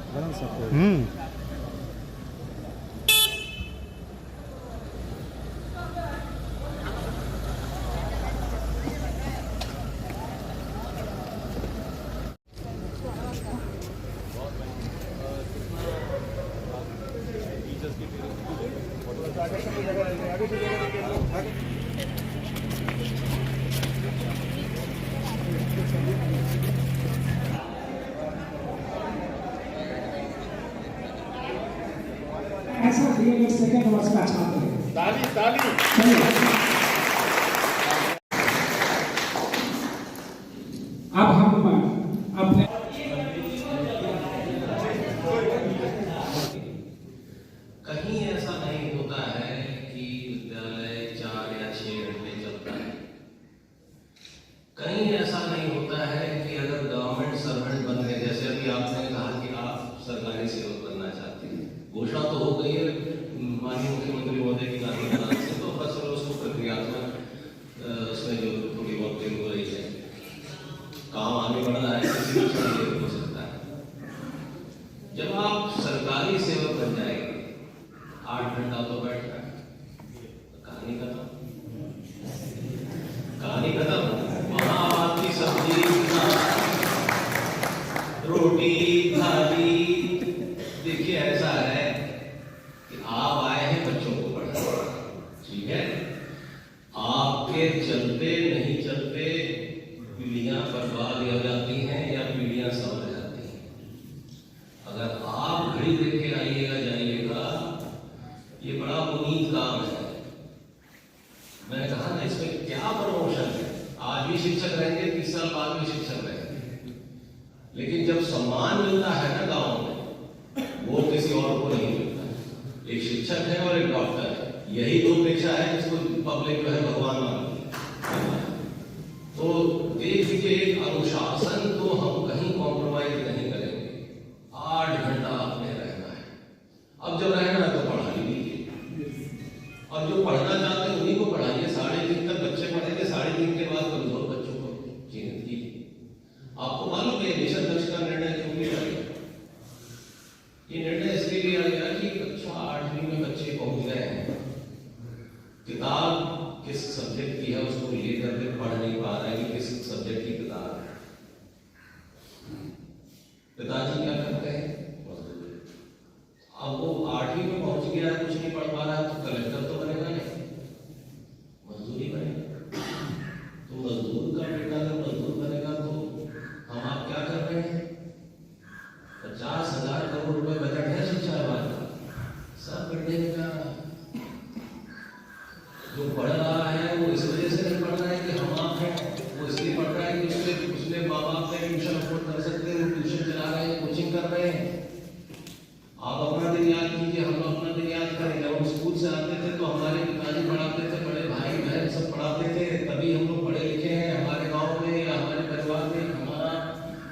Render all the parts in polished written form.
ऐसा एक सेकंड नमस्कार चाहते हैं। ताली ताली। अब हम अपने कहीं ऐसा नहीं होता है कि विद्यालय 4 या 6 घंटे चलता है। कहीं ऐसा नहीं होता है कि अगर गवर्नमेंट सर्वेंट बन गए, जैसे अभी आपने कहा कि आप सरकारी सेवक बनना चाहते हैं, घोषणा तो हो गई है माननीय मुख्यमंत्री महोदय की गांधी से, तो बस उसको प्रक्रियात्मक उसमें जो थोड़ी बहुत देर हो रही है, काम आगे बढ़ रहा है, किसी भी हो सकता है। जब आप सरकारी सेवक बन जाएंगे 8 घंटा तो बैठ रहा है, कहानी खत्म। कहानी खत्म। वहां आपकी सब्जी, रोटी, थाली, देखिए ऐसा है कि आप आए हैं बच्चों को पढ़ाने, ठीक है, आपके चलते नहीं चलते पीढ़ियां बर्बाद हो जाती हैं या पीढ़ियां संभल जाती हैं। अगर आप घड़ी देख के आइएगा जाइएगा, ये बड़ा पुनीत काम है। मैंने कहा ना, इसमें क्या प्रमोशन है। आज भी शिक्षक रहेंगे, 30 साल बाद भी शिक्षक रहेंगे, लेकिन जब सम्मान मिलता है ना गांव में, वो किसी और को नहीं मिलता। एक शिक्षक है और एक डॉक्टर है, यही दो पेशा है जिसको पब्लिक जो है भगवान मानती है। तो देख लीजिए, एक अनुशासन तो हम कहीं कॉम्प्रोमाइज नहीं करेंगे। 8 घंटा आपने रहना है। अब जब रहना है तो पढ़ा लीजिए, और जो पढ़ना चाहते हैं उन्हीं को पढ़ाइए। 3:30 तक बच्चे पढ़ेंगे, 3:30 के बाद कमजोर बच्चों को चिन्हित कीजिए। आपको मालूम है मिशन लक्ष्य का निर्णय क्यों लिया गया? ये निर्णय इसलिए लिया गया कि कक्षा 8वीं में बच्चे पहुंच गए हैं, किताब किस सब्जेक्ट की है उसको लेकर के पढ़ नहीं पा रहे हैं, किस सब्जेक्ट की किताब है। पिताजी क्या करते हैं? अब वो 8वीं में पहुंच गया है, कुछ नहीं पढ़ पा रहा है, तो कलेक्टर तो बनेगा नहीं, मजदूरी बनेगा। तो मजदूर का बेटा अगर मजदूर बनेगा तो हम आप क्या कर रहे हैं? 50,000 करोड़ रुपए बजट है शिक्षा विभाग का, सब पढ़ने का। जो पढ़ रहा है वो इस वजह से नहीं पढ़ रहा है कि हम आप हैं, वो इसलिए पढ़ रहा है कि उसके माँ बाप ने ट्यूशन अफोर्ड कर सकते हैं, वो ट्यूशन चला रहे हैं, कोचिंग कर रहे हैं। आप अपना दिन याद कीजिए, हम अपना दिन याद करें। जब हम स्कूल से आते थे तो हमारे पिताजी पढ़ाते थे, बड़े भाई बहन सब पढ़ाते थे, तभी हम लोग पढ़े लिखे हैं। हमारे गांव में या हमारे परिवार में हमारा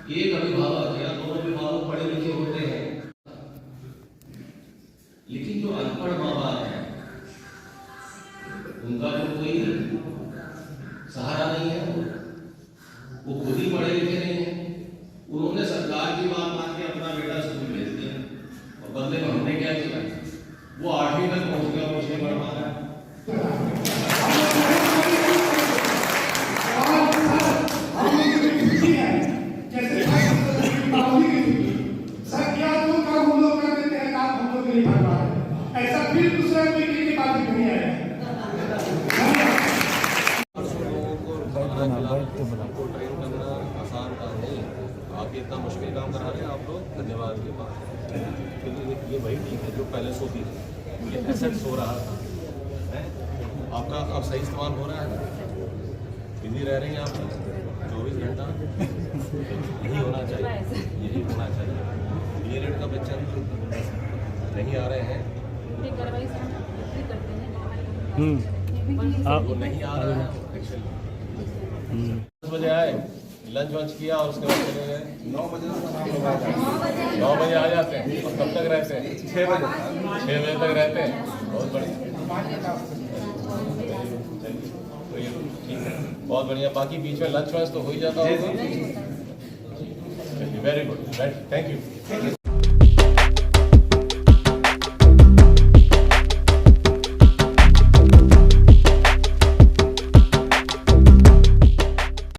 एक अभिभावक या 2 अभिभावक पढ़े लिखे होते हैं। लेकिन जो अनपढ़ माँ बाप हैं उनका तो कोई सहारा नहीं है, वो खुद ही पढ़े लिखे नहीं है। उन्होंने सरकार की बात मान के अपना बेटा स्कूल भेज दिया, और बदले में हमने क्या किया? वो 8वीं तक पहुंच गया, कुछ नहीं पढ़ पा रहा है। ऐसा फिर दूसरा कोई की बात नहीं है। आपको ट्रेन करना आसान काम नहीं, आप इतना मुश्किल काम करा रहे हैं, आप लोग धन्यवाद के पास। क्योंकि ये वही टीम है जो पहले सोती थी, ये एसेट सो रहा था, है आपका अब सही इस्तेमाल हो रहा है। बिजी रह रही हैं आप लोग 24 घंटा, यही होना चाहिए, यही होना चाहिए। डीएलएड का बच्चा नहीं आ रहे हैं, वो नहीं आ रहा है। 10 बजे आए, लंच वंच किया और उसके बाद चले गए। 9 बजे आ जाते हैं, और कब तक रहते हैं? 6 बजे तक रहते हैं। बहुत बढ़िया, तो ये ठीक है, बहुत बढ़िया। बाकी बीच में लंच वंच तो हो ही जाता होगा। Very good, thank you.